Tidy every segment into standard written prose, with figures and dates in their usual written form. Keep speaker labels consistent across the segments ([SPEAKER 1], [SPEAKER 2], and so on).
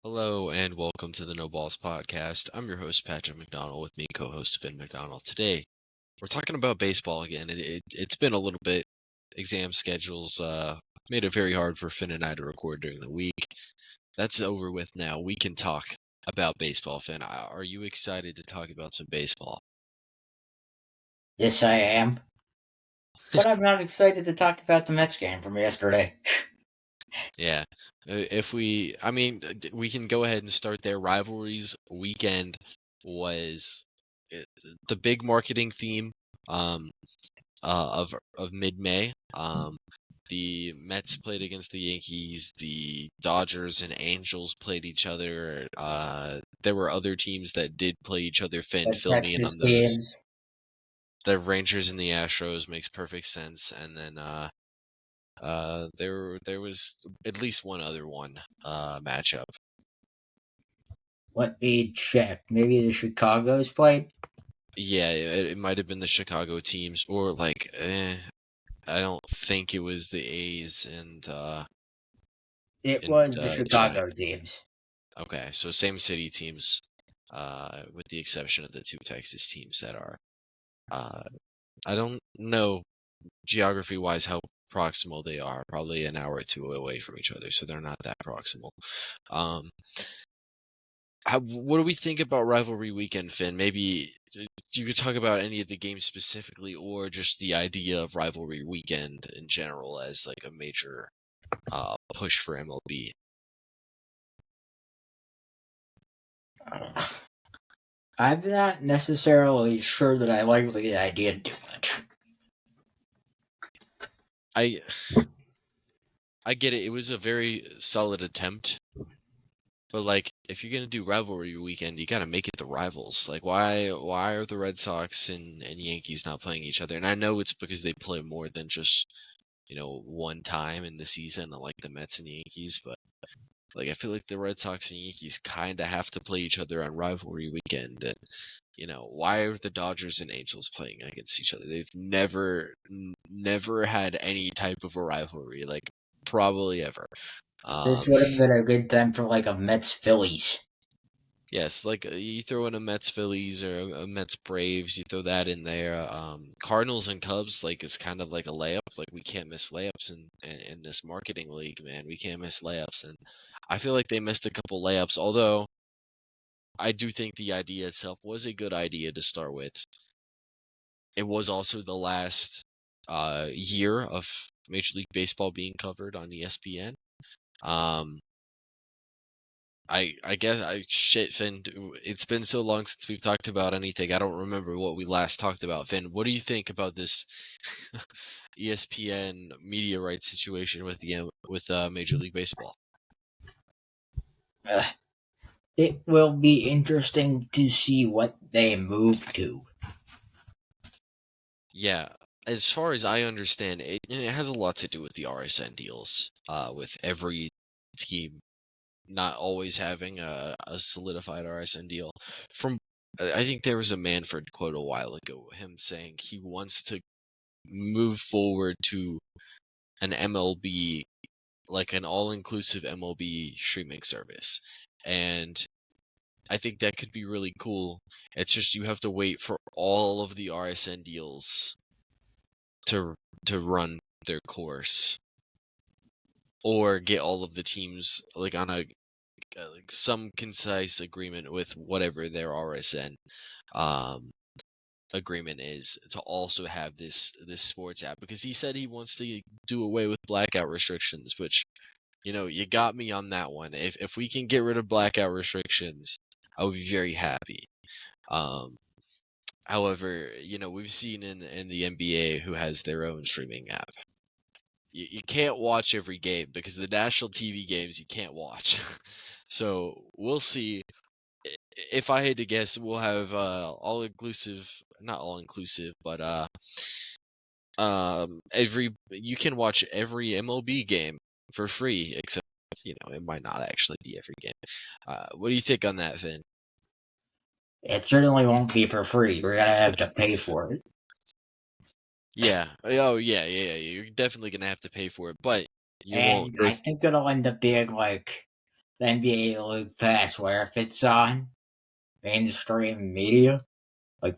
[SPEAKER 1] Hello and welcome to the No Balls Podcast. I'm your host, Patrick McDonald, with me, co-host Finn McDonald. Today, we're talking about baseball again. It's been a little bit. Exam schedules made it very hard for Finn and I to record during the week. That's over with now. We can talk about baseball, Finn. Are you excited to talk about some baseball?
[SPEAKER 2] Yes, I am. But I'm not excited to talk about the Mets game from yesterday.
[SPEAKER 1] Yeah. We can go ahead and start there. Rivalries weekend was the big marketing theme um, of mid-May. The Mets played against the Yankees. The Dodgers and Angels played each other. There were other teams that did play each other. Finn,
[SPEAKER 2] The
[SPEAKER 1] fill me in
[SPEAKER 2] Texas
[SPEAKER 1] on those.
[SPEAKER 2] teams.
[SPEAKER 1] The Rangers and the Astros makes perfect sense, and then there was at least one other matchup.
[SPEAKER 2] Let me check. Maybe the Chicago's played?
[SPEAKER 1] Yeah, it might have been the Chicago teams, or I don't think it was the A's
[SPEAKER 2] It was the
[SPEAKER 1] Jack.
[SPEAKER 2] Chicago teams.
[SPEAKER 1] Okay, so same city teams, with the exception of the two Texas teams that are. I don't know geography-wise how proximal they are. Probably an hour or two away from each other, so they're not that proximal. Um, what do we think about rivalry weekend, Finn? Maybe you could talk about any of the games specifically, or just the idea of rivalry weekend in general as like a major push for MLB.
[SPEAKER 2] I'm not necessarily sure that I like the idea too much.
[SPEAKER 1] I get it. It was a very solid attempt, but like if you're gonna do rivalry weekend, you gotta make it the rivals. Like why are the Red Sox and Yankees not playing each other? And I know it's because they play more than just one time in the season, like the Mets and Yankees, but like I feel like the Red Sox and Yankees kind of have to play each other on rivalry weekend, and why are the Dodgers and Angels playing against each other? They've never had any type of a rivalry, like probably ever.
[SPEAKER 2] This
[SPEAKER 1] Um,
[SPEAKER 2] would have been a good time for like a Mets Phillies.
[SPEAKER 1] yes, like you throw in a Mets Phillies or a Mets Braves, you throw that in there. Cardinals and Cubs, like it's kind of like a layup. Like we can't miss layups in this marketing league, man. We can't miss layups, and I feel like they missed a couple layups. Although I do think the idea itself was a good idea to start with. It was also the last year of Major League Baseball being covered on ESPN. Um, I guess Finn. It's been so long since we've talked about anything. I don't remember what we last talked about. Finn, what do you think about this ESPN media rights situation with Major League Baseball?
[SPEAKER 2] It will be interesting to see what they move to.
[SPEAKER 1] Yeah, as far as I understand, it has a lot to do with the RSN deals. With every team not always having a solidified RSN deal. I think there was a Manfred quote a while ago, him saying he wants to move forward to an MLB, like an all-inclusive MLB streaming service. And I think that could be really cool. It's just you have to wait for all of the RSN deals to run their course, or get all of the teams like on a like some concise agreement with whatever their RSN um, agreement is to also have this sports app, because he said he wants to do away with blackout restrictions, which you got me on that one. If we can get rid of blackout restrictions, I would be very happy. Um, However, we've seen in the NBA who has their own streaming app. You can't watch every game because the national TV games you can't watch. So we'll see. If I had to guess, we'll have all inclusive, not all inclusive, but you can watch every MLB game for free, except it might not actually be every game. What do you think on that, Finn?
[SPEAKER 2] It certainly won't be for free. We're gonna have to pay for it.
[SPEAKER 1] Yeah. Oh yeah. You're definitely gonna have to pay for it, but you won't
[SPEAKER 2] And
[SPEAKER 1] go.
[SPEAKER 2] I think it'll end up being like the NBA League Pass, where if it's on mainstream media, like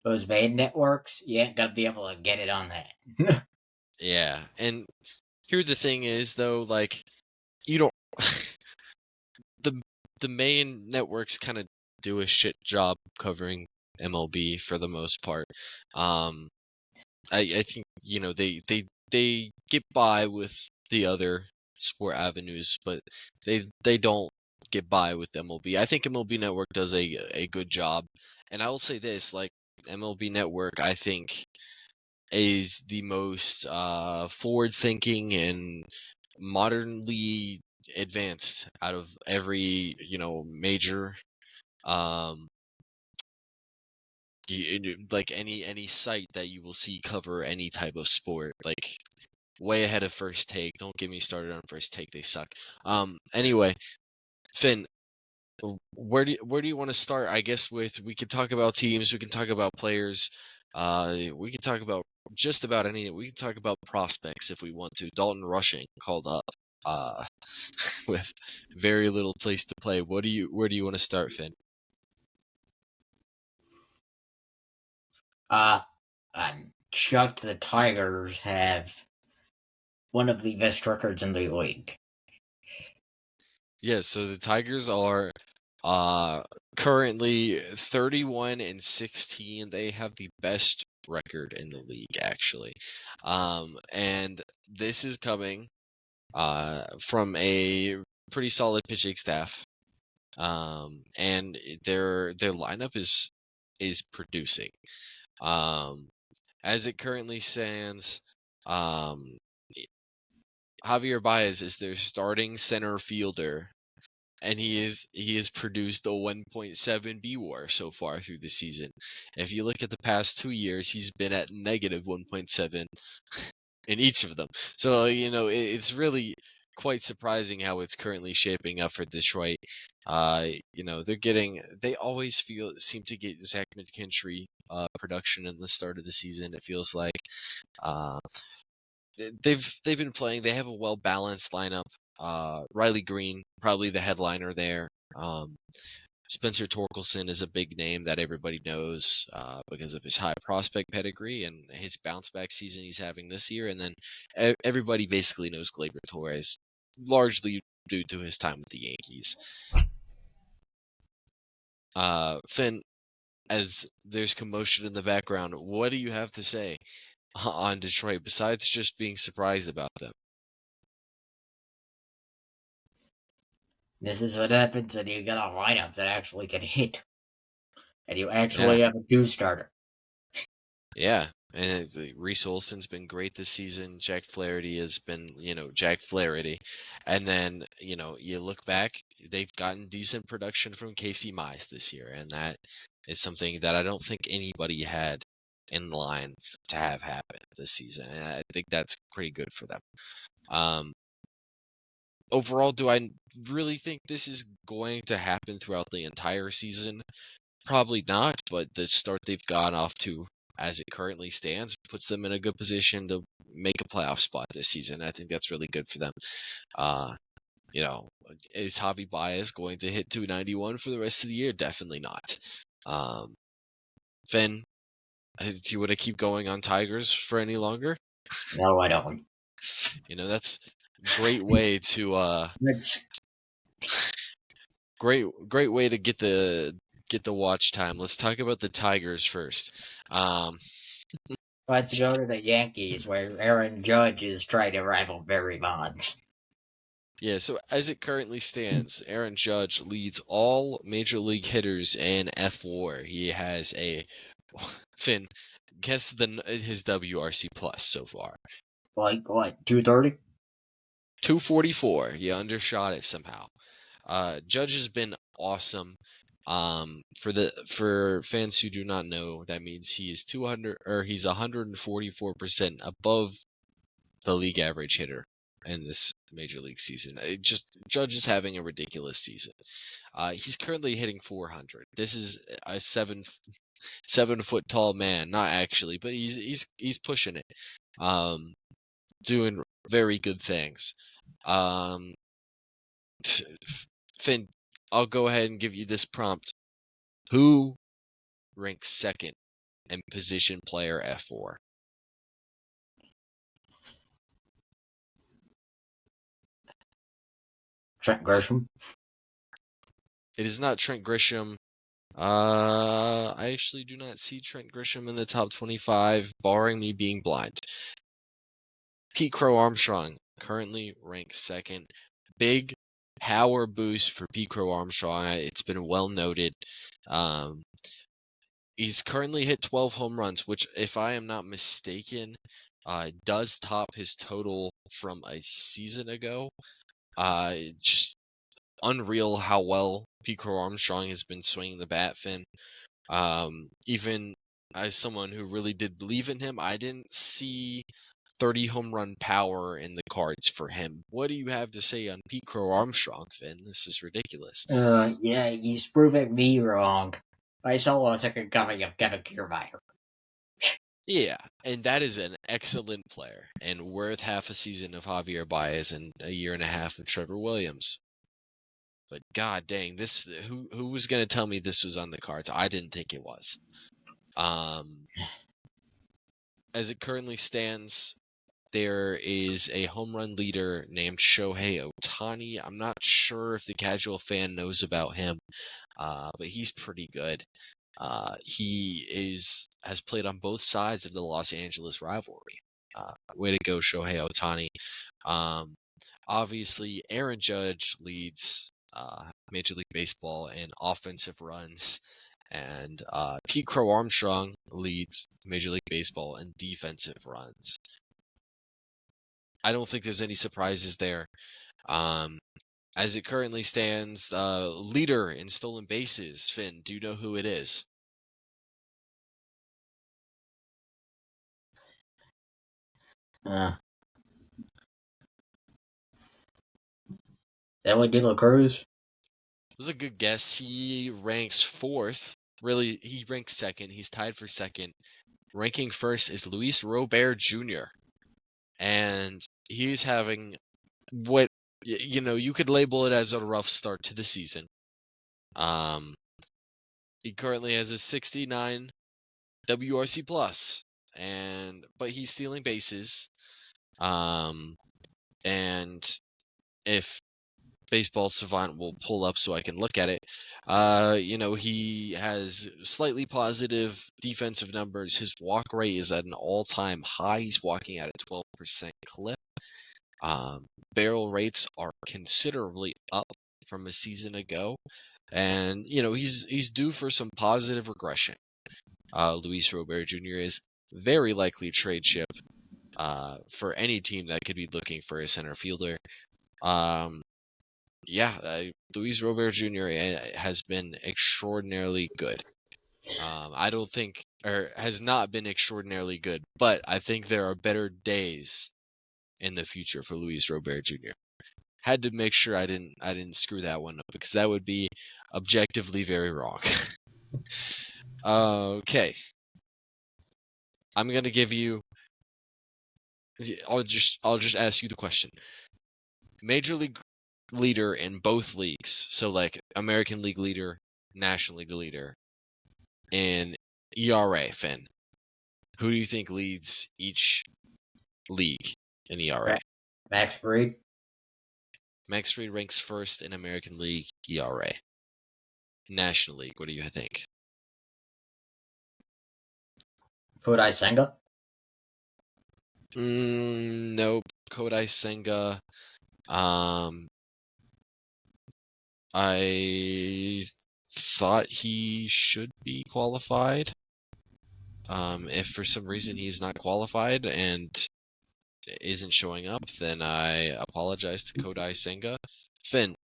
[SPEAKER 2] those main networks, you ain't gonna be able to get it on that.
[SPEAKER 1] Yeah, and here the thing is though, like you don't the the main networks kind of do a shit job covering MLB for the most part. Um, I think they get by with the other sport avenues, but they don't get by with MLB. I think MLB Network does a good job, and I will say this: like MLB Network, I think is the most forward thinking and modernly advanced out of every major um like any site that you will see cover any type of sport, like way ahead of First Take. Don't get me started on First Take, they suck. Anyway, Finn, where do you want to start? I guess we could talk about teams, we can talk about players, we can talk about just about anything. We can talk about prospects if we want to. Dalton Rushing called up uh with very little place to play. Where do you want to start, Finn?
[SPEAKER 2] I'm shocked the Tigers have one of the best records in the league.
[SPEAKER 1] Yeah, so the Tigers are uh currently 31-16. They have the best record in the league, actually. And this is coming from a pretty solid pitching staff. And their lineup is producing. Um, as it currently stands, um, Javier Baez is their starting center fielder, and he has produced a 1.7 BWAR so far through the season. If you look at the past 2 years, he's been at negative 1.7 in each of them. So it's really quite surprising how it's currently shaping up for Detroit. They always seem to get Zach McKinstry production in the start of the season. It feels like uh, they've been playing. They have a well balanced lineup. Riley Green, probably the headliner there. Spencer Torkelson is a big name that everybody knows because of his high prospect pedigree and his bounce back season he's having this year. And then everybody basically knows Gleyber Torres, largely due to his time with the Yankees. Finn, as there's commotion in the background, what do you have to say on Detroit besides just being surprised about them?
[SPEAKER 2] This is what happens when you get a lineup that actually can hit, and you
[SPEAKER 1] Yeah,
[SPEAKER 2] actually have a two-starter.
[SPEAKER 1] yeah. And Reese Olson's been great this season. Jack Flaherty has been, Jack Flaherty. And then, you look back, they've gotten decent production from Casey Mize this year. And that is something that I don't think anybody had in line to have happen this season. And I think that's pretty good for them. Overall, do I really think this is going to happen throughout the entire season? Probably not, but the start they've gone off to as it currently stands puts them in a good position to make a playoff spot this season. I think that's really good for them. Uh, is Javi Baez going to hit 291 for the rest of the year? Definitely not. Finn, do you want to keep going on Tigers for any longer?
[SPEAKER 2] No, I don't.
[SPEAKER 1] That's a great way to
[SPEAKER 2] Let's
[SPEAKER 1] great way to get the watch time. Let's talk about the Tigers first.
[SPEAKER 2] let's go to the Yankees, where Aaron Judge is trying to rival Barry Bonds.
[SPEAKER 1] Yeah, so as it currently stands, Aaron Judge leads all major league hitters in F4. He has a Finn, guess his WRC plus so far.
[SPEAKER 2] Like what? 230.
[SPEAKER 1] 244. You undershot it somehow. Judge has been awesome. For fans who do not know, that means he is 200 or he's 144% above the league average hitter in this major league season. Judge is having a ridiculous season. He's currently hitting 400. This is a 7 foot tall man, not actually, but he's pushing it. Doing very good things. Um, Finn, I'll go ahead and give you this prompt. Who ranks second in position player F4?
[SPEAKER 2] Trent Grisham.
[SPEAKER 1] It is not Trent Grisham. I actually do not see Trent Grisham in the top 25, barring me being blind. Pete Crow Armstrong currently ranks second. Big power boost for Pete Crow Armstrong. It's been well noted. He's currently hit 12 home runs, which, if I am not mistaken, does top his total from a season ago. Just unreal how well Pete Crow Armstrong has been swinging the bat, Finn. Even as someone who really did believe in him, I didn't see 30 home run power in the cards for him. What do you have to say on Pete Crow Armstrong, Finn? This is ridiculous.
[SPEAKER 2] Yeah, he's proving me wrong. I saw a second coming of Kevin Kiermaier.
[SPEAKER 1] Yeah, and that is an excellent player, and worth half a season of Javier Baez and a year and a half of Trevor Williams. But god dang, who was gonna tell me this was on the cards? I didn't think it was. As it currently stands, there is a home run leader named Shohei Ohtani. I'm not sure if the casual fan knows about him, but he's pretty good. He has played on both sides of the Los Angeles rivalry. Way to go, Shohei Ohtani. Obviously, Aaron Judge leads Major League Baseball in offensive runs, and Pete Crow Armstrong leads Major League Baseball in defensive runs. I don't think there's any surprises there. As it currently stands, leader in stolen bases, Finn, do you know who it is?
[SPEAKER 2] Ellie De La Cruz.
[SPEAKER 1] It was a good guess. He ranks fourth. Really, he ranks second. He's tied for second. Ranking first is Luis Robert Jr. And he's having what, you could label it as a rough start to the season. He currently has a 69 WRC plus, but he's stealing bases. And if Baseball Savant will pull up so I can look at it, he has slightly positive defensive numbers. His walk rate is at an all-time high. He's walking at a 12% clip. Barrel rates are considerably up from a season ago, and he's due for some positive regression. Luis Robert Jr. is very likely trade chip for any team that could be looking for a center fielder. Luis Robert Jr. has been extraordinarily good. I don't think, or has not been extraordinarily good, but I think there are better days in the future for Luis Robert Jr. Had to make sure I didn't screw that one up, because that would be objectively very wrong. Okay. I'm gonna give you. I'll just ask you the question. Major League leader in both leagues, so like American League leader, National League leader, in ERA, Finn. Who do you think leads each league in ERA?
[SPEAKER 2] Max Fried.
[SPEAKER 1] Max Fried ranks first in American League ERA. National League, what do you think?
[SPEAKER 2] Kodai Senga.
[SPEAKER 1] Nope. Kodai Senga. I thought he should be qualified. If for some reason he's not qualified and isn't showing up, then I apologize to Kodai Senga. Finn,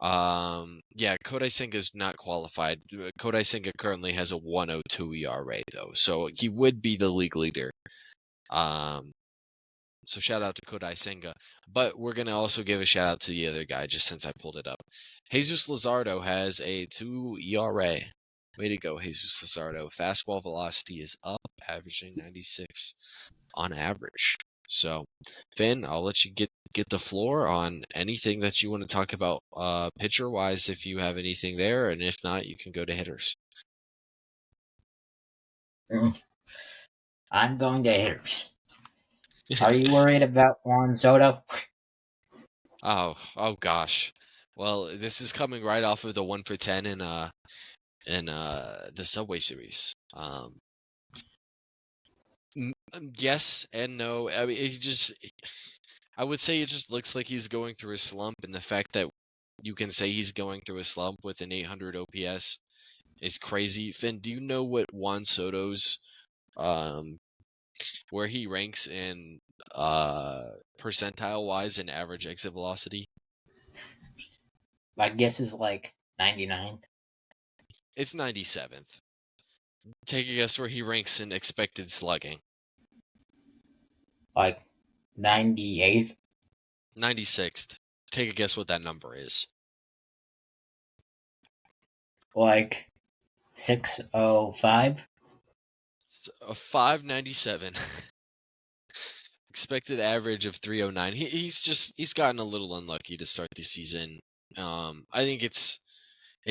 [SPEAKER 1] Kodai Senga is not qualified. Kodai Senga currently has a 1.02 ERA though, so he would be the league leader. So shout out to Kodai Senga, but we're gonna also give a shout out to the other guy just since I pulled it up. Jesus Luzardo has a 2 ERA. Way to go, Jesus Luzardo. Fastball velocity is up, averaging 96 on average. So, Finn, I'll let you get the floor on anything that you want to talk about pitcher wise if you have anything there, and if not, you can go to hitters.
[SPEAKER 2] I'm going to hitters. Are you worried about Juan Soto?
[SPEAKER 1] Oh gosh. Well, this is coming right off of the 1 for 10 in the Subway Series. Yes and no. I mean, I would say it just looks like he's going through a slump, and the fact that you can say he's going through a slump with an 800 OPS is crazy. Finn, do you know what Juan Soto's where he ranks in percentile wise in average exit velocity?
[SPEAKER 2] My guess is like 99.
[SPEAKER 1] It's 97th. Take a guess where he ranks in expected slugging.
[SPEAKER 2] Like 98th.
[SPEAKER 1] 96th. Take a guess what that number is.
[SPEAKER 2] Like 605.
[SPEAKER 1] It's a 597. Expected average of 309. He's gotten a little unlucky to start the season. I think it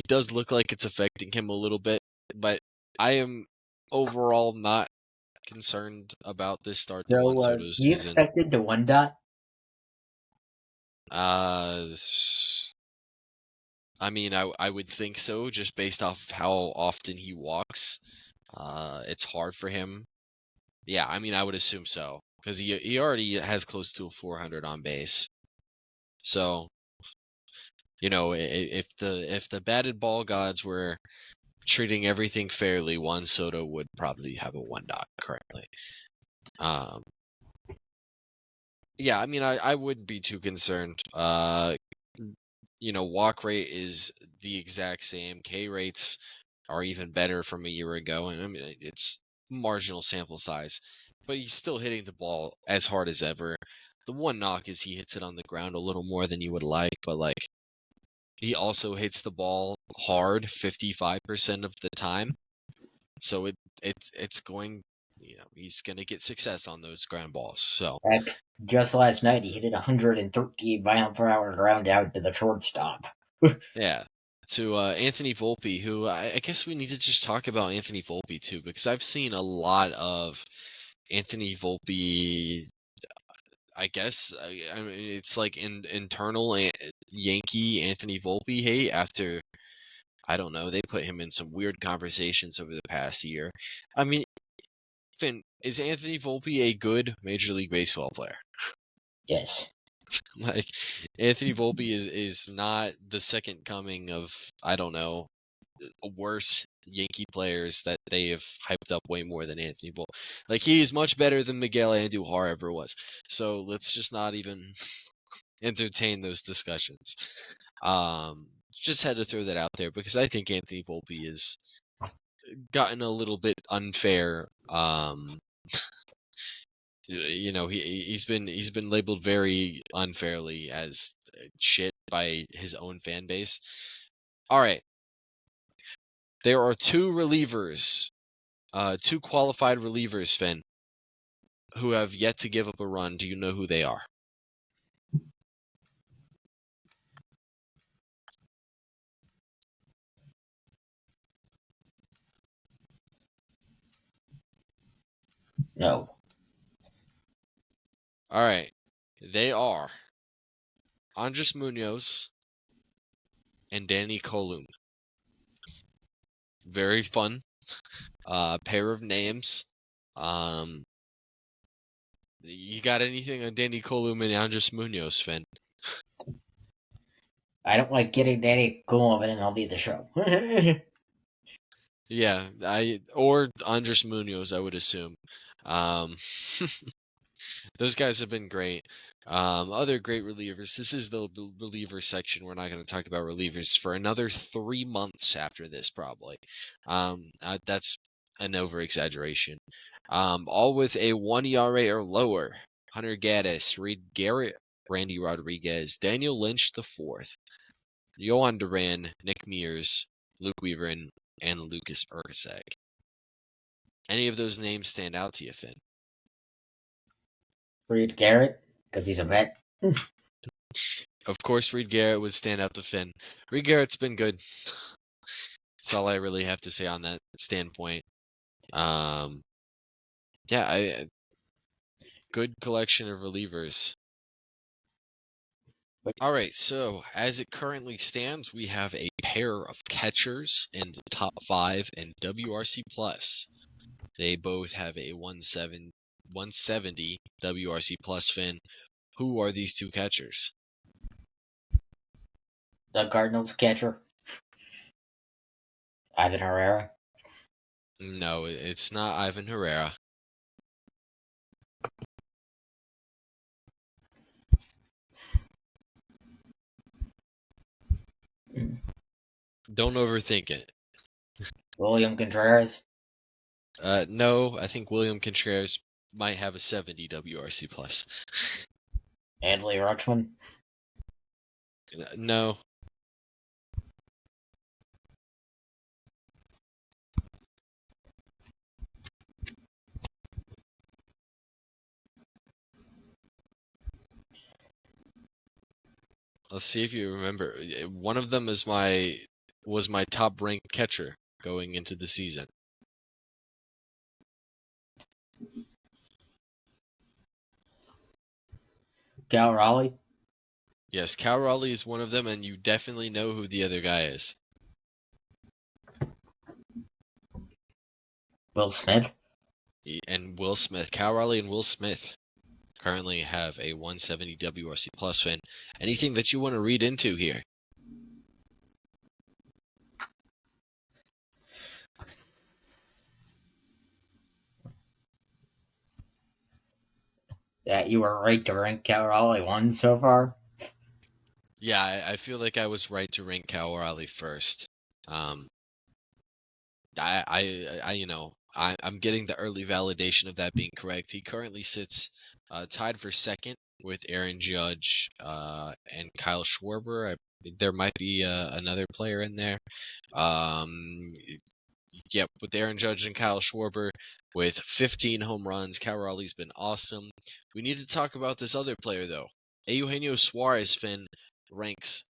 [SPEAKER 1] does look like it's affecting him a little bit, but I am overall not concerned about this start to
[SPEAKER 2] So
[SPEAKER 1] Juan
[SPEAKER 2] was
[SPEAKER 1] Soto's
[SPEAKER 2] he
[SPEAKER 1] season.
[SPEAKER 2] expected to 1 dot?
[SPEAKER 1] I mean, I would think so, just based off how often he walks. It's hard for him. Yeah, I mean, I would assume so, because he already has close to a 400 on base. So, if the batted ball gods were treating everything fairly, Juan Soto would probably have a 1 dot currently. Yeah, I mean, I wouldn't be too concerned. Walk rate is the exact same. K rates are even better from a year ago, and I mean, it's marginal sample size, but he's still hitting the ball as hard as ever. The one knock is he hits it on the ground a little more than you would like, but like he also hits the ball hard 55% of the time. So it's going, he's going to get success on those ground balls. So
[SPEAKER 2] Heck, just last night he hit 113 mile per hour ground out to the shortstop.
[SPEAKER 1] yeah. To Anthony Volpe, who I guess we need to just talk about Anthony Volpe too, because I've seen a lot of Anthony Volpe. I guess I mean it's like internal Yankee Anthony Volpe hate after, I don't know, they put him in some weird conversations over the past year. I mean, Finn, is Anthony Volpe a good Major League Baseball player?
[SPEAKER 2] Yes.
[SPEAKER 1] Like, Anthony Volpe is not the second coming of, I don't know, worse Yankee players that they have hyped up way more than Anthony Volpe. Like, he is much better than Miguel Andujar ever was. So let's just not even entertain those discussions. Just had to throw that out there because I think Anthony Volpe has gotten a little bit unfair. He's been labeled very unfairly as shit by his own fan base. All right, there are two relievers, two qualified relievers, Finn, who have yet to give up a run. Do you know who they are?
[SPEAKER 2] No.
[SPEAKER 1] All right, they are Andres Munoz and Danny Colum. Very fun pair of names. You got anything on Danny Colum and Andres Munoz, Finn?
[SPEAKER 2] I don't like getting Danny Cool, and I'll be the show.
[SPEAKER 1] Yeah, or Andres Munoz, I would assume. Um, those guys have been great. Other great relievers. This is the reliever section. We're not going to talk about relievers for another 3 months after this, probably. That's an over exaggeration. All with a 1 ERA or lower. Hunter Gaddis, Reed Garrett, Randy Rodriguez, Daniel Lynch the fourth, Yohan Duran, Nick Mears, Luke Weaver, and Lucas Erceg. Any of those names stand out to you, Finn?
[SPEAKER 2] Reed Garrett, because he's a vet.
[SPEAKER 1] Of course, Reed Garrett would stand out to Finn. Reed Garrett's been good. That's all I really have to say on that standpoint. Yeah, good collection of relievers. All right, so as it currently stands, we have a pair of catchers in the top 5 in WRC plus. They both have a 170 WRC plus. Finn, who are these two catchers?
[SPEAKER 2] The Cardinals catcher, Ivan Herrera.
[SPEAKER 1] No, it's not Ivan Herrera. Don't overthink it.
[SPEAKER 2] William Contreras.
[SPEAKER 1] No, I think William Contreras might have a 70 WRC plus.
[SPEAKER 2] Adley Rutschman.
[SPEAKER 1] No. Let's see if you remember. One of them was my top ranked catcher going into the season.
[SPEAKER 2] Cal Raleigh.
[SPEAKER 1] Yes, Cal Raleigh is one of them, and you definitely know who the other guy is.
[SPEAKER 2] Will Smith.
[SPEAKER 1] And Will Smith. Cal Raleigh and Will Smith currently have a 170 WRC plus. Fan. Anything that you want to read into here?
[SPEAKER 2] That you were right to rank Cal Raleigh 1 so far.
[SPEAKER 1] Yeah, I feel like I was right to rank Cal Raleigh first. I'm getting the early validation of that being correct. He currently sits tied for second with Aaron Judge and Kyle Schwarber. There might be another player in there. Yep, with Aaron Judge and Kyle Schwarber with 15 home runs. Cal Raleigh's been awesome. We need to talk about this other player, though. Eugenio Suarez, Finn, ranks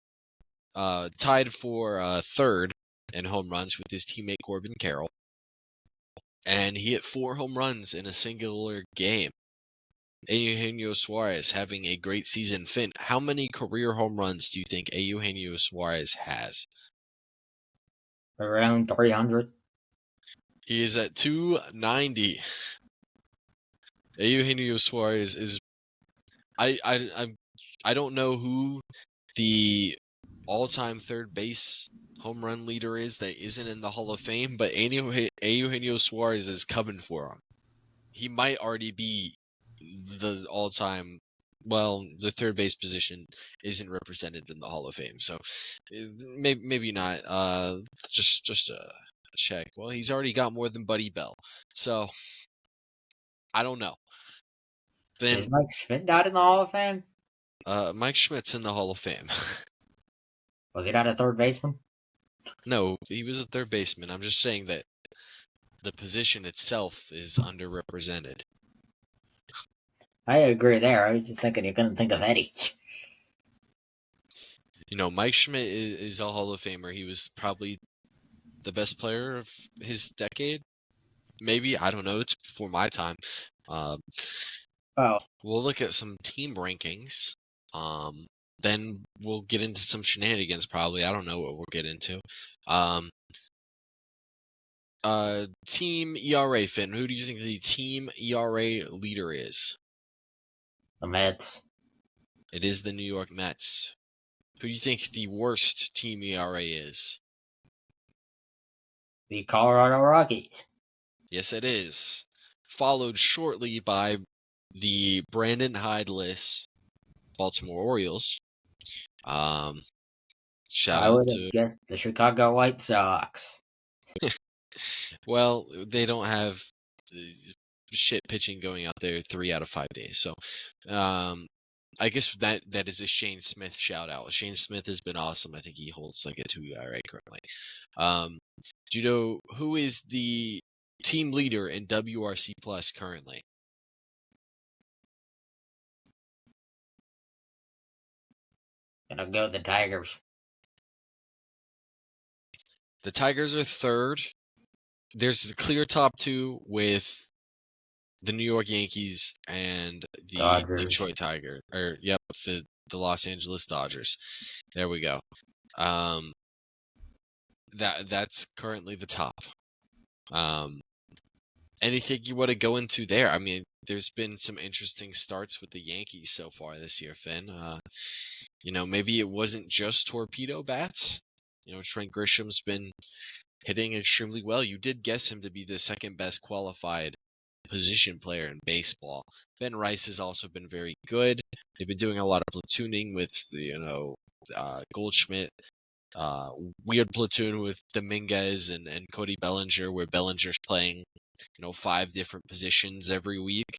[SPEAKER 1] tied for third in home runs with his teammate Corbin Carroll. And he hit 4 home runs in a singular game. Eugenio Suarez having a great season. Finn, how many career home runs do you think Eugenio Suarez has?
[SPEAKER 2] Around 300.
[SPEAKER 1] He is at 290. Eugenio Suarez is I don't know who the all-time third base home run leader is that isn't in the Hall of Fame, but Eugenio Suarez is coming for him. He might already be the all-time. Well, the third base position isn't represented in the Hall of Fame, so maybe not. Just a check. Well, he's already got more than Buddy Bell, so I don't know. Then
[SPEAKER 2] Is Mike Schmidt not in the Hall of Fame?
[SPEAKER 1] Mike Schmidt's in the Hall of Fame.
[SPEAKER 2] Was he not a third baseman?
[SPEAKER 1] No, he was a third baseman. I'm just saying that the position itself is underrepresented.
[SPEAKER 2] I agree there. I was just thinking you couldn't think of any.
[SPEAKER 1] You know, Mike Schmidt is a Hall of Famer. He was probably the best player of his decade. Maybe, I don't know. It's before my time. We'll look at some team rankings. Then we'll get into some shenanigans probably. I don't know what we'll get into. Team ERA, Finn. Who do you think the team ERA leader is?
[SPEAKER 2] The Mets.
[SPEAKER 1] It is the New York Mets. Who do you think the worst team ERA is?
[SPEAKER 2] The Colorado Rockies.
[SPEAKER 1] Yes, it is. Followed shortly by the Brandon Hyde-less Baltimore Orioles. Shout
[SPEAKER 2] I
[SPEAKER 1] out
[SPEAKER 2] would
[SPEAKER 1] to.
[SPEAKER 2] have guessed the Chicago White Sox.
[SPEAKER 1] Well, they don't have shit pitching going out there 3 out of 5 days. So, I guess that is a Shane Smith shout out. Shane Smith has been awesome. I think he holds like a 2 ERA currently. Do you know who is the team leader in WRC plus currently?
[SPEAKER 2] Gonna go the Tigers.
[SPEAKER 1] The Tigers are third. There's the clear top two with the New York Yankees and the
[SPEAKER 2] Dodgers.
[SPEAKER 1] Detroit Tigers. Or yep, the Los Angeles Dodgers. There we go. That's currently the top. Anything you want to go into there? I mean, there's been some interesting starts with the Yankees so far this year, Finn. Maybe it wasn't just torpedo bats. Trent Grisham's been hitting extremely well. You did guess him to be the second best qualified position player in baseball. Ben Rice has also been very good. They've been doing a lot of platooning with, Goldschmidt. Weird platoon with Dominguez and Cody Bellinger, where Bellinger's playing, 5 different positions every week.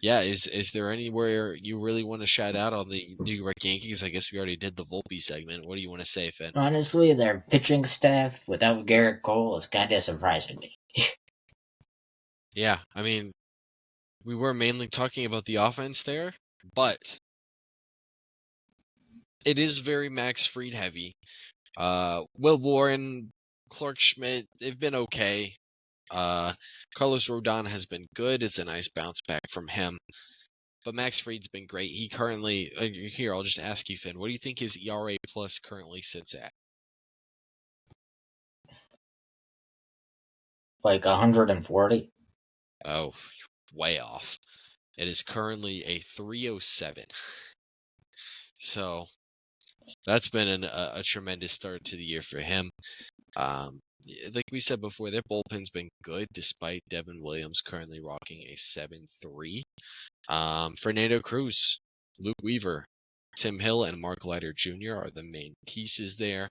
[SPEAKER 1] Is there anywhere you really want to shout out on the New York Yankees? I guess we already did the Volpe segment. What do you want to say, Finn?
[SPEAKER 2] Honestly, their pitching staff without Garrett Cole is kind of surprising me.
[SPEAKER 1] Yeah, I mean, we were mainly talking about the offense there, but it is very Max Fried heavy. Will Warren, Clark Schmidt, they've been okay. Carlos Rodon has been good. It's a nice bounce back from him. But Max Fried's been great. He currently, here, I'll just ask you, Finn, what do you think his ERA plus currently sits at?
[SPEAKER 2] Like 140.
[SPEAKER 1] Oh, way off. It is currently a 307. So that's been a tremendous start to the year for him. Like we said before, their bullpen's been good despite Devin Williams currently rocking a 7.3. Fernando Cruz, Luke Weaver, Tim Hill, and Mark Leiter Jr. are the main pieces there.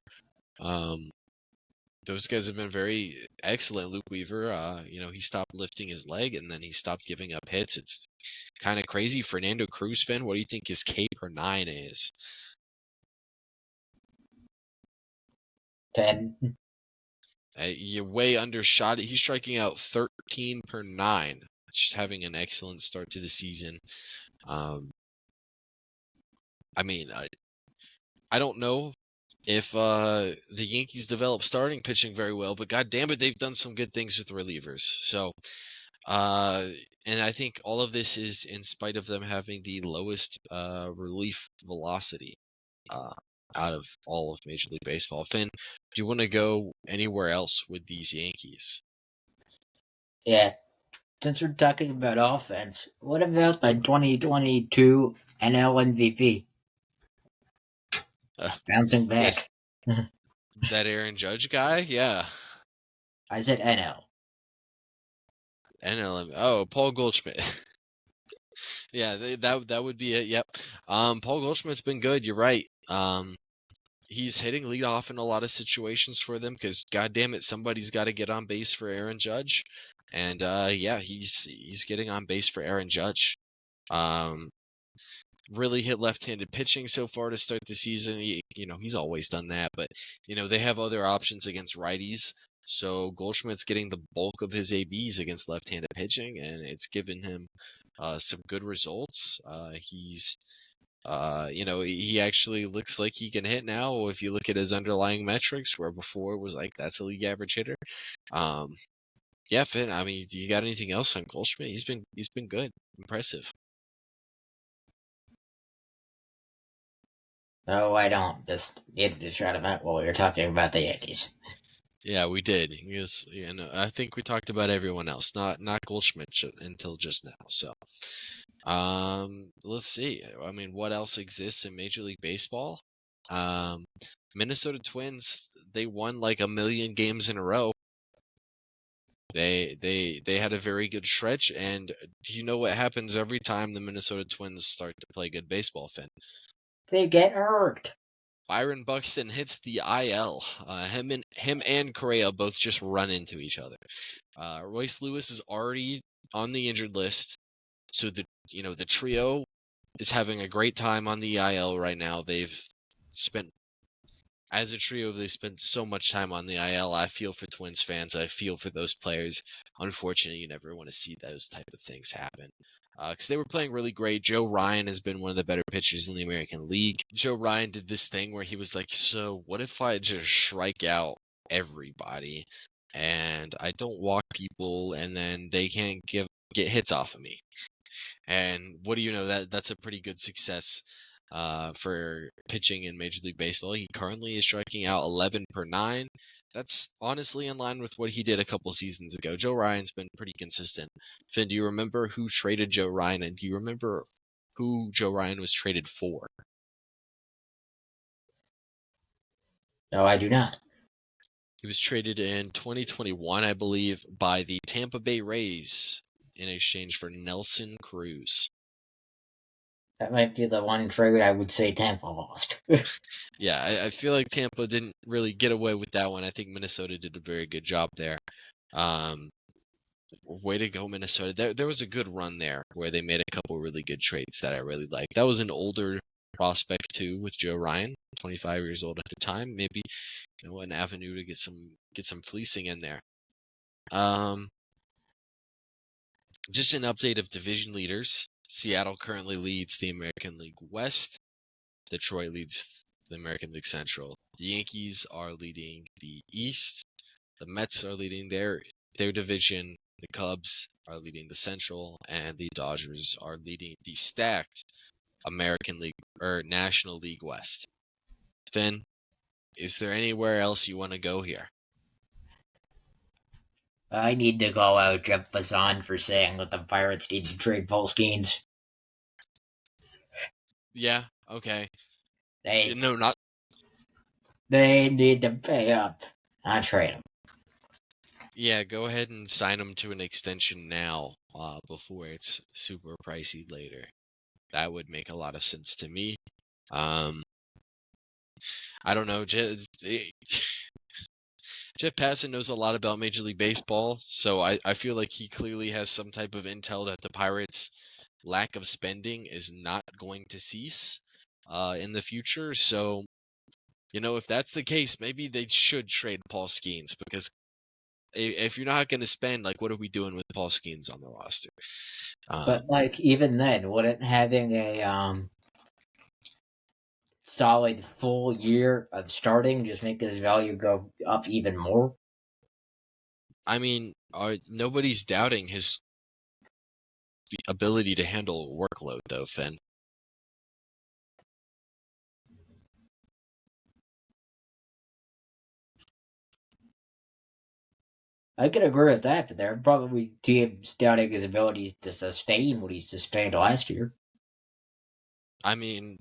[SPEAKER 1] Those guys have been very excellent. Luke Weaver, he stopped lifting his leg and then he stopped giving up hits. It's kind of crazy. Fernando Cruz, Finn, what do you think his K per 9 is?
[SPEAKER 2] 10.
[SPEAKER 1] You way undershot it. He's striking out 13 per 9. Just having an excellent start to the season. I mean, I don't know if the Yankees develop starting pitching very well, but god damn it, they've done some good things with relievers. So, and I think all of this is in spite of them having the lowest relief velocity out of all of Major League Baseball. Finn, do you want to go anywhere else with these Yankees?
[SPEAKER 2] Yeah. Since we're talking about offense, what about the 2022 NL MVP? Bouncing back.
[SPEAKER 1] Yes, that Aaron Judge guy? Yeah.
[SPEAKER 2] I said NL.
[SPEAKER 1] NL. Oh, Paul Goldschmidt. Yeah, that would be it. Yep. Paul Goldschmidt's been good. You're right. He's hitting leadoff in a lot of situations for them because, god damn it, somebody's got to get on base for Aaron Judge, and he's getting on base for Aaron Judge. Really hit left-handed pitching so far to start the season. He's always done that, but they have other options against righties. So Goldschmidt's getting the bulk of his ABs against left-handed pitching, and it's given him some good results. He actually looks like he can hit now. If you look at his underlying metrics, where before it was like that's a league average hitter. Finn. I mean, do you got anything else on Goldschmidt? He's been good, impressive.
[SPEAKER 2] No, I don't. Just needed to shout him out while we were talking about the Yankees.
[SPEAKER 1] Yeah, we did. Because, I think we talked about everyone else, not Goldschmidt until just now. So, let's see. I mean, what else exists in Major League Baseball? Minnesota Twins, they won like 1 million games in a row. They had a very good stretch, and do you know what happens every time the Minnesota Twins start to play good baseball, Finn?
[SPEAKER 2] They get hurt.
[SPEAKER 1] Byron Buxton hits the IL. Him and Correa both just run into each other. Royce Lewis is already on the injured list, so the trio is having a great time on the IL right now. As a trio, they spent so much time on the IL. I feel for Twins fans. I feel for those players. Unfortunately, you never want to see those type of things happen. because they were playing really great. Joe Ryan has been one of the better pitchers in the American League. Joe Ryan did this thing where he was like, so what if I just strike out everybody and I don't walk people and then they can't get hits off of me? And what do you know, that's a pretty good success for pitching in Major League Baseball. He currently is striking out 11 per 9. That's honestly in line with what he did a couple seasons ago. Joe Ryan's been pretty consistent. Finn, do you remember who traded Joe Ryan, and do you remember who Joe Ryan was traded for?
[SPEAKER 2] No, I do not.
[SPEAKER 1] He was traded in 2021, I believe, by the Tampa Bay Rays in exchange for Nelson Cruz.
[SPEAKER 2] That might be the one trade I would say Tampa lost.
[SPEAKER 1] Yeah, I feel like Tampa didn't really get away with that one. I think Minnesota did a very good job there. Way to go, Minnesota. There was a good run there where they made a couple really good trades that I really liked. That was an older prospect too with Joe Ryan, 25 years old at the time. Maybe an avenue to get some fleecing in there. Just an update of division leaders. Seattle currently leads the American League West. Detroit leads the American League Central. The Yankees are leading the East. The Mets are leading their division. The Cubs are leading the Central, and the Dodgers are leading the stacked American League or National League West. Finn, is there anywhere else you want to go here?
[SPEAKER 2] I need to call out Jeff Passan for saying that the Pirates need to trade Paul Skenes.
[SPEAKER 1] Yeah, okay.
[SPEAKER 2] They
[SPEAKER 1] No, not.
[SPEAKER 2] They need to pay up, not trade him.
[SPEAKER 1] Yeah, go ahead and sign him to an extension now, before it's super pricey later. That would make a lot of sense to me. I don't know. Jeff Passan knows a lot about Major League Baseball, so I feel like he clearly has some type of intel that the Pirates' lack of spending is not going to cease in the future. So, if that's the case, maybe they should trade Paul Skenes, because if you're not going to spend, like, what are we doing with Paul Skenes on the roster?
[SPEAKER 2] But even then, wouldn't having a solid full year of starting just make his value go up even more?
[SPEAKER 1] I mean, nobody's doubting his ability to handle workload, though, Finn.
[SPEAKER 2] I could agree with that, but there are probably teams doubting his ability to sustain what he sustained last year.
[SPEAKER 1] I mean,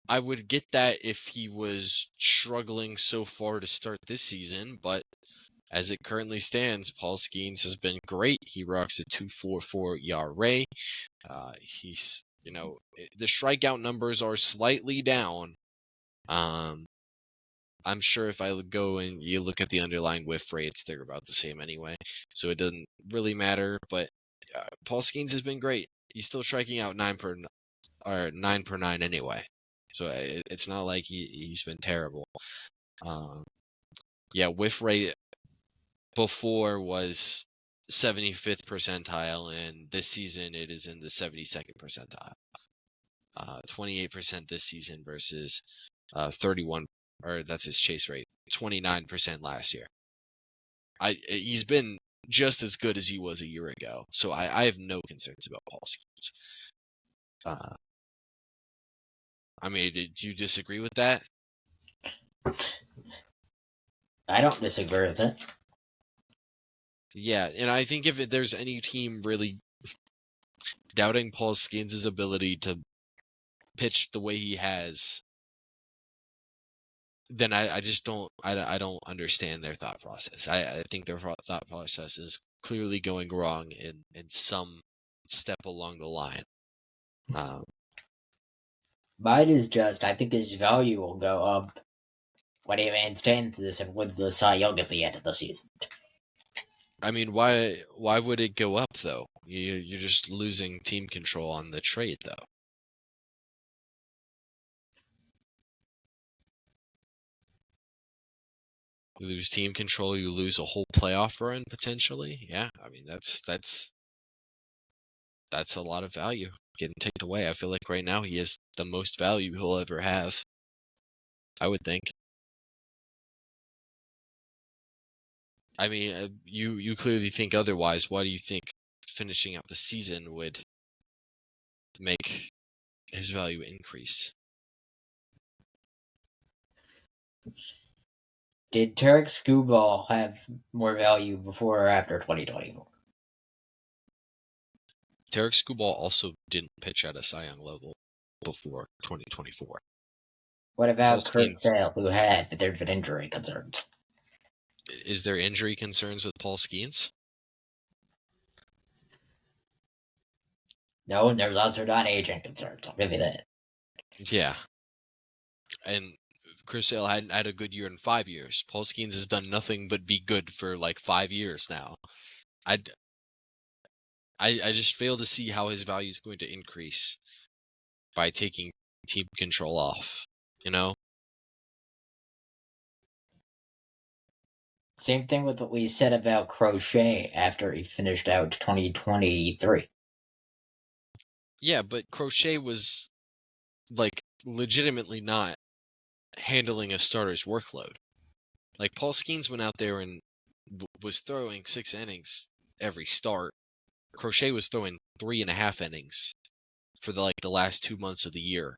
[SPEAKER 1] I would get that if he was struggling so far to start this season, but as it currently stands, Paul Skenes has been great. He rocks a 2.44 ERA. He's, the strikeout numbers are slightly down. I'm sure if I go and you look at the underlying whiff rates, they're about the same anyway, so it doesn't really matter. But Paul Skenes has been great. He's still striking out 9 per 9 anyway, so it's not like he's been terrible. Yeah, whiff rate before was 75th percentile, and this season it is in the 72nd percentile. 28% this season versus 31, or that's his chase rate, 29% last year. He's been just as good as he was a year ago, so I have no concerns about Paul Skenes. I mean, do you disagree with that?
[SPEAKER 2] I don't disagree with it.
[SPEAKER 1] Yeah, and I think if there's any team really doubting Paul Skenes' ability to pitch the way he has, then I just don't understand their thought process. I think their thought process is clearly going wrong in some step along the line.
[SPEAKER 2] Mine is just, I think his value will go up when he maintains this and wins the Cy Young at the end of the season.
[SPEAKER 1] I mean, why would it go up though? You're just losing team control on the trade though. You lose team control, you lose a whole playoff run potentially. Yeah, I mean that's that's a lot of value getting taken away. I feel like right now he has the most value he'll ever have, I would think. I mean, you clearly think otherwise. Why do you think finishing out the season would make his value increase?
[SPEAKER 2] Did Tarek Skubal have more value before or after 2024?
[SPEAKER 1] Tarek Skubal also didn't pitch at a Cy Young level before 2024.
[SPEAKER 2] What
[SPEAKER 1] Paul
[SPEAKER 2] about Chris
[SPEAKER 1] Skenes,
[SPEAKER 2] Sale, who had, but there's been injury concerns?
[SPEAKER 1] is there injury concerns with Paul Skenes?
[SPEAKER 2] No, and there's also not aging concerns. I'll give you that.
[SPEAKER 1] Yeah. And Chris Sale hadn't had a good year in 5 years. Paul Skenes has done nothing but be good for like 5 years now. I just fail to see how his value is going to increase by taking team control off, you know?
[SPEAKER 2] Same thing with what we said about Crochet after he finished out 2023.
[SPEAKER 1] Yeah, but Crochet was like legitimately not handling a starter's workload. Like Paul Skenes went out there and was throwing 6 innings every start. Crochet was throwing 3.5 innings for the last 2 months of the year,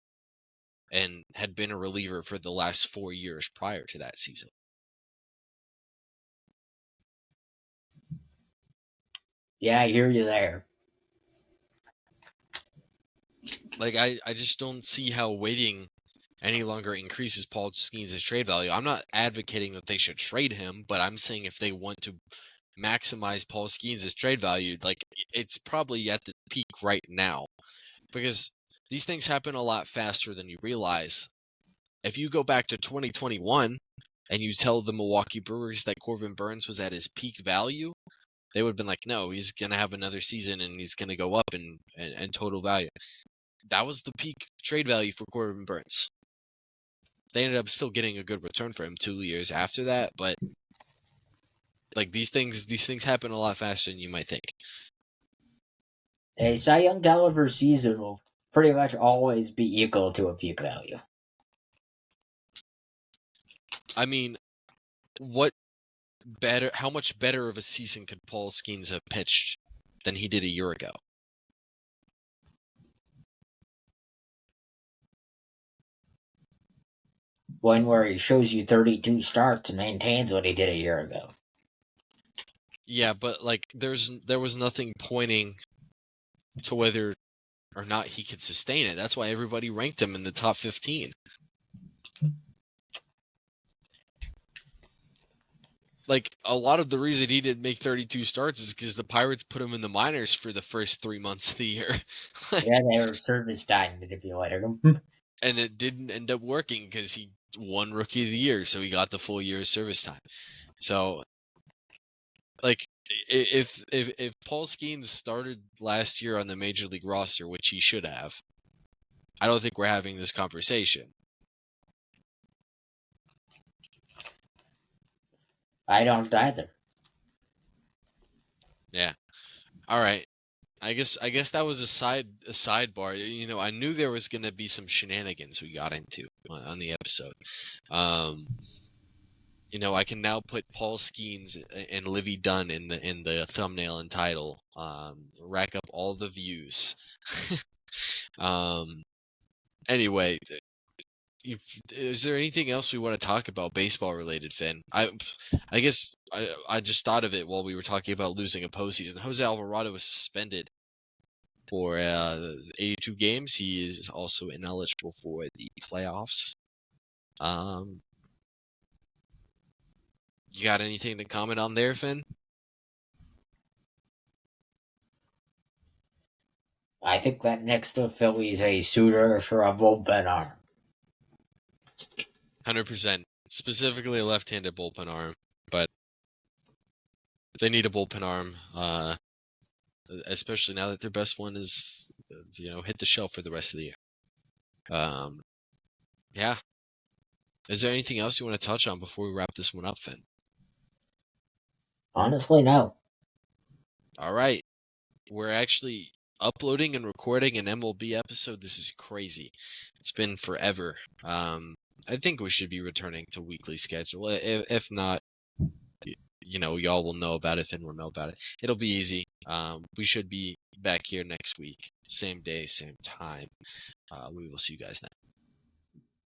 [SPEAKER 1] and had been a reliever for the last 4 years prior to that season.
[SPEAKER 2] Yeah, I hear you there.
[SPEAKER 1] Like I just don't see how waiting any longer increases Paul Skenes' trade value. I'm not advocating that they should trade him, but I'm saying if they want to maximize Paul Skenes' trade value, like it's probably at the peak right now, because these things happen a lot faster than you realize. If you go back to 2021 and you tell the Milwaukee Brewers that Corbin Burnes was at his peak value, they would have been like, no, he's going to have another season and he's going to go up in total value. That was the peak trade value for Corbin Burnes. They ended up still getting a good return for him 2 years after that, but like these things happen a lot faster than you might think.
[SPEAKER 2] A Cy Young caliber season will pretty much always be equal to a peak value.
[SPEAKER 1] I mean, how much better of a season could Paul Skenes have pitched than he did a year ago?
[SPEAKER 2] One where he shows you 32 starts and maintains what he did a year ago.
[SPEAKER 1] Yeah, but like there was nothing pointing to whether or not he could sustain it. That's why everybody ranked him in the top 15. Like a lot of the reason he didn't make 32 starts is because the Pirates put him in the minors for the first 3 months of the year.
[SPEAKER 2] Yeah, they were service time manipulated him.
[SPEAKER 1] And it didn't end up working because he won Rookie of the Year, so he got the full year of service time. So, like, if Paul Skenes started last year on the Major League roster, which he should have, I don't think we're having this conversation.
[SPEAKER 2] I don't either.
[SPEAKER 1] Yeah. All right. I guess that was a sidebar. You know, I knew there was going to be some shenanigans we got into on the episode. You know, I can now put Paul Skenes and Livy Dunn in the thumbnail and title. Rack up all the views. Anyway, is there anything else we want to talk about baseball related, Finn? I guess I just thought of it while we were talking about losing a postseason. Jose Alvarado was suspended for 82 games. He is also ineligible for the playoffs. You got anything to comment on there, Finn?
[SPEAKER 2] I think that next to Philly's a suitor for a bullpen arm.
[SPEAKER 1] 100%. Specifically a left-handed bullpen arm, but they need a bullpen arm, especially now that their best one is, hit the shelf for the rest of the year. Yeah. Is there anything else you want to touch on before we wrap this one up, Finn?
[SPEAKER 2] Honestly, no.
[SPEAKER 1] All right. We're actually uploading and recording an MLB episode. This is crazy. It's been forever. I think we should be returning to weekly schedule. If not, y'all will know about it and we'll know about it. It'll be easy. We should be back here next week, same day, same time. We will see you guys then.